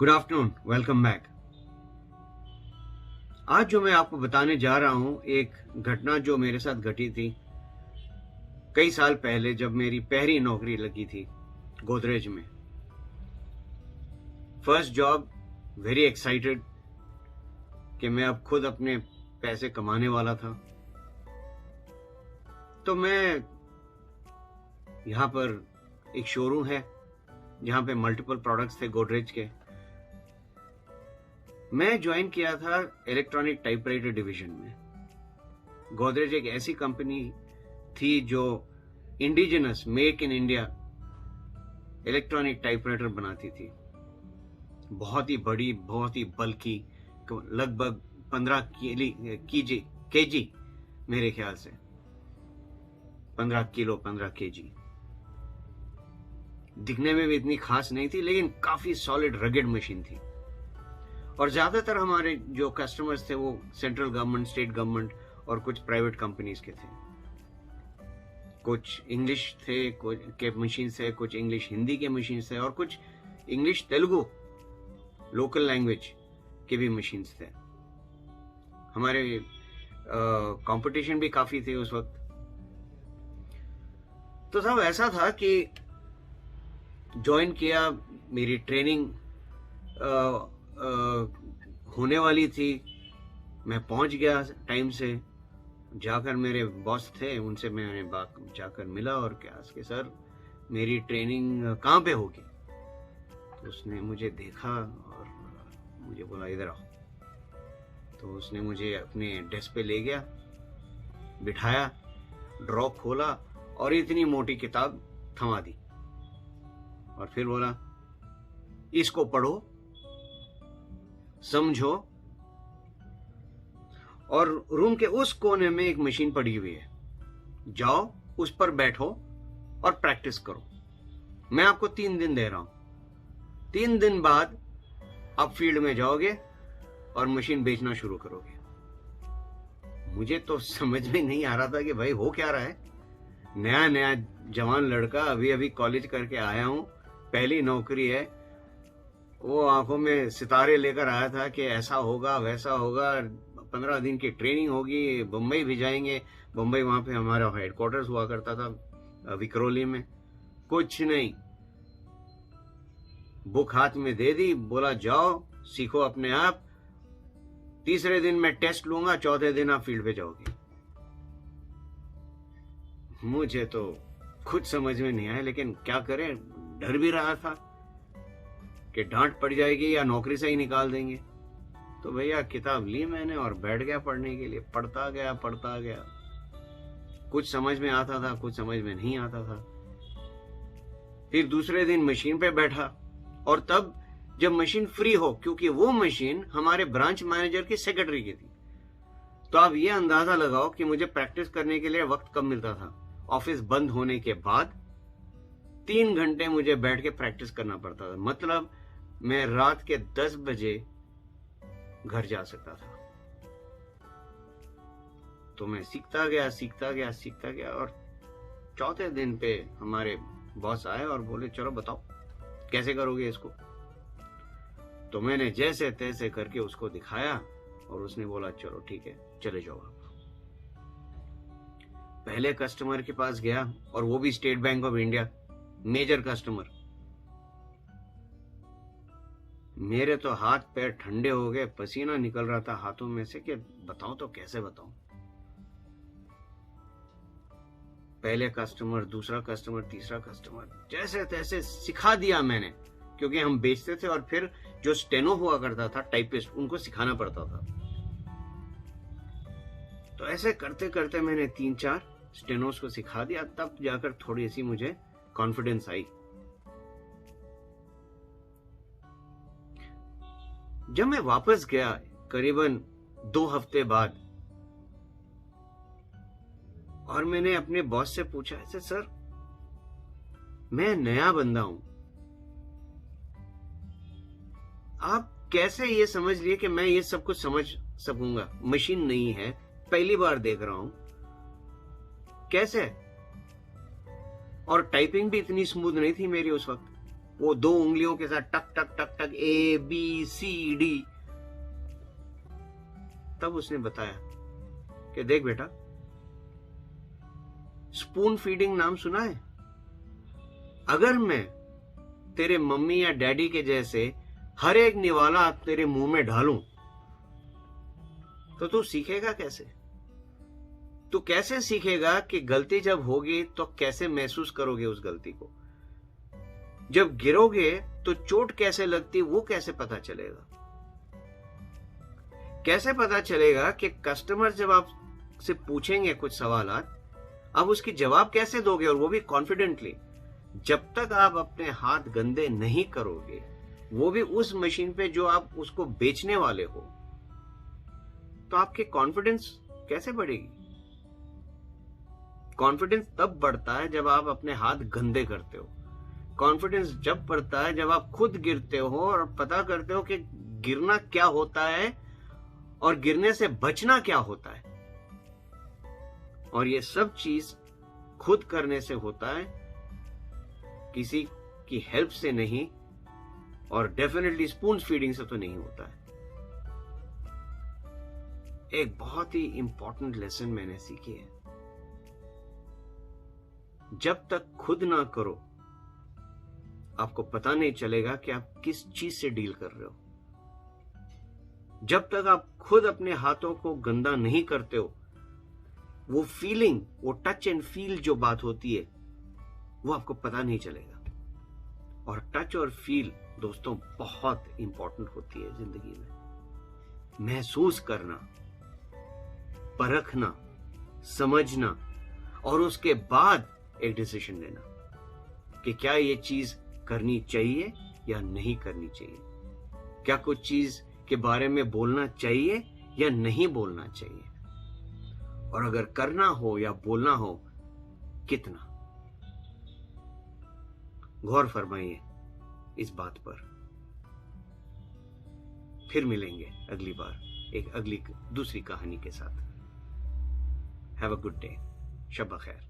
Good afternoon, welcome back. आज जो मैं आपको बताने जा रहा हूं एक घटना जो मेरे साथ घटी थी कई साल पहले, जब मेरी पहली नौकरी लगी थी गोदरेज में। फर्स्ट जॉब, वेरी एक्साइटेड कि मैं अब खुद अपने पैसे कमाने वाला था। तो मैं यहाँ पर एक शोरूम है जहाँ पे मल्टीपल प्रोडक्ट्स थे गोदरेज के। मैं ज्वाइन किया था इलेक्ट्रॉनिक टाइपराइटर डिवीजन में। गोदरेज एक ऐसी कंपनी थी जो indigenous, make in India electronic typewriter बनाती थी। बहुत ही बड़ी, बहुत ही बल्कि, लगभग 15 केजी मेरे ख्याल से 15 किलो, 15 केजी। दिखने में भी इतनी खास नहीं थी, लेकिन काफी सॉलिड रगेड मशीन थी। और ज्यादातर हमारे जो कस्टमर्स थे वो सेंट्रल गवर्नमेंट, स्टेट गवर्नमेंट और कुछ प्राइवेट कंपनीज के थे। कुछ इंग्लिश थे के मशीन थे, कुछ इंग्लिश हिंदी के मशीन थे, और कुछ इंग्लिश तेलुगु लोकल लैंग्वेज के भी मशीन थे। हमारे कंपटीशन भी काफी थे उस वक्त। तो सब ऐसा था कि ज्वाइन किया, मेरी ट्रेनिंग होने वाली थी। मैं पहुंच गया टाइम से। जाकर मेरे बॉस थे, उनसे मैंने जाकर मिला और क्या कि सर मेरी ट्रेनिंग कहाँ पे होगी। तो उसने मुझे देखा और मुझे बोला इधर आओ। तो उसने मुझे अपने डेस्क पे ले गया, बिठाया, ड्रॉ खोला और इतनी मोटी किताब थमा दी और फिर बोला इसको पढ़ो, समझो, और रूम के उस कोने में एक मशीन पड़ी हुई है, जाओ उस पर बैठो और प्रैक्टिस करो। मैं आपको 3 दिन दे रहा हूं। 3 दिन बाद आप फील्ड में जाओगे और मशीन बेचना शुरू करोगे। मुझे तो समझ में नहीं आ रहा था कि भाई हो क्या रहा है। नया नया जवान लड़का, अभी अभी कॉलेज करके आया हूं, पहली नौकरी है। वो आंखों में सितारे लेकर आया था कि ऐसा होगा, वैसा होगा, 15 दिन की ट्रेनिंग होगी, बम्बई भी जाएंगे। बम्बई वहां पे हमारा हेडक्वार्टर्स हुआ करता था, विक्रोली में। कुछ नहीं, बुक हाथ में दे दी, बोला जाओ सीखो अपने आप। तीसरे दिन मैं टेस्ट लूंगा, चौथे दिन आप फील्ड पे जाओगे। मुझे तो खुद समझ में नहीं आया, लेकिन क्या करें, डर भी रहा था कि डांट पड़ जाएगी या नौकरी से ही निकाल देंगे। तो भैया किताब ली मैंने और बैठ गया पढ़ने के लिए। पढ़ता गया। कुछ समझ में आता था, कुछ समझ में नहीं आता था। फिर दूसरे दिन मशीन पे बैठा, और तब जब मशीन फ्री हो, क्योंकि वो मशीन हमारे ब्रांच मैनेजर की सेक्रेटरी की थी, तो आप ये अंदाजा लगाओ कि मुझे प्रैक्टिस करने के लिए वक्त कब मिलता था। ऑफिस बंद होने के बाद 3 घंटे मुझे बैठ के प्रैक्टिस करना पड़ता था। मतलब मैं रात के 10 बजे घर जा सकता था। तो मैं सीखता गया और चौथे दिन पे हमारे बॉस आए और बोले चलो बताओ कैसे करोगे इसको। तो मैंने जैसे तैसे करके उसको दिखाया और उसने बोला चलो ठीक है, चले जाओ आप। पहले कस्टमर के पास गया, और वो भी State Bank of India, major customer. मेरे तो हाथ पैर ठंडे हो गए, पसीना निकल रहा था हाथों में से कि बताओ तो कैसे बताऊं। पहले कस्टमर, दूसरा कस्टमर, तीसरा कस्टमर, जैसे तैसे सिखा दिया मैंने, क्योंकि हम बेचते थे और फिर जो स्टेनो हुआ करता था, टाइपिस्ट, उनको सिखाना पड़ता था। तो ऐसे करते करते मैंने 3-4 स्टेनोस को सिखा दिया। तब जाकर थोड़ी सी मुझे कॉन्फिडेंस आई। जब मैं वापस गया करीबन 2 हफ्ते बाद, और मैंने अपने बॉस से पूछा, ऐसे सर मैं नया बंदा हूं, आप कैसे ये समझ लिए कि मैं ये सब कुछ समझ सकूंगा। मशीन नहीं है, पहली बार देख रहा हूं, कैसे। और टाइपिंग भी इतनी स्मूथ नहीं थी मेरी उस वक्त। वो 2 उंगलियों के साथ टक टक टक टक ABCD। तब उसने बताया कि देख बेटा, स्पून फीडिंग नाम सुना है? अगर मैं तेरे मम्मी या डैडी के जैसे हर एक निवाला तेरे मुंह में ढालूं तो तू सीखेगा कैसे? तू कैसे सीखेगा कि गलती जब होगी तो कैसे महसूस करोगे उस गलती को? जब गिरोगे तो चोट कैसे लगती वो कैसे पता चलेगा? कैसे पता चलेगा कि कस्टमर जब आपसे पूछेंगे कुछ सवालात, आप उसकी जवाब कैसे दोगे, और वो भी कॉन्फिडेंटली? जब तक आप अपने हाथ गंदे नहीं करोगे, वो भी उस मशीन पे जो आप उसको बेचने वाले हो, तो आपकी कॉन्फिडेंस कैसे बढ़ेगी? कॉन्फिडेंस तब बढ़ता है जब आप अपने हाथ गंदे करते हो। कॉन्फिडेंस जब बढ़ता है जब आप खुद गिरते हो और पता करते हो कि गिरना क्या होता है और गिरने से बचना क्या होता है। और ये सब चीज खुद करने से होता है, किसी की हेल्प से नहीं, और डेफिनेटली स्पून फीडिंग से तो नहीं होता है। एक बहुत ही इंपॉर्टेंट लेसन मैंने सीखी है, जब तक खुद ना करो आपको पता नहीं चलेगा कि आप किस चीज से डील कर रहे हो। जब तक आप खुद अपने हाथों को गंदा नहीं करते हो, वो फीलिंग, वो टच एंड फील जो बात होती है, वो आपको पता नहीं चलेगा। और टच और फील दोस्तों बहुत इंपॉर्टेंट होती है जिंदगी में। महसूस करना, परखना, समझना, और उसके बाद एक डिसीजन लेना कि क्या ये चीज करनी चाहिए या नहीं करनी चाहिए, क्या कुछ चीज के बारे में बोलना चाहिए या नहीं बोलना चाहिए, और अगर करना हो या बोलना हो कितना। गौर फरमाइए इस बात पर। फिर मिलेंगे अगली बार एक अगली दूसरी कहानी के साथ। Have a good day. शब खैर।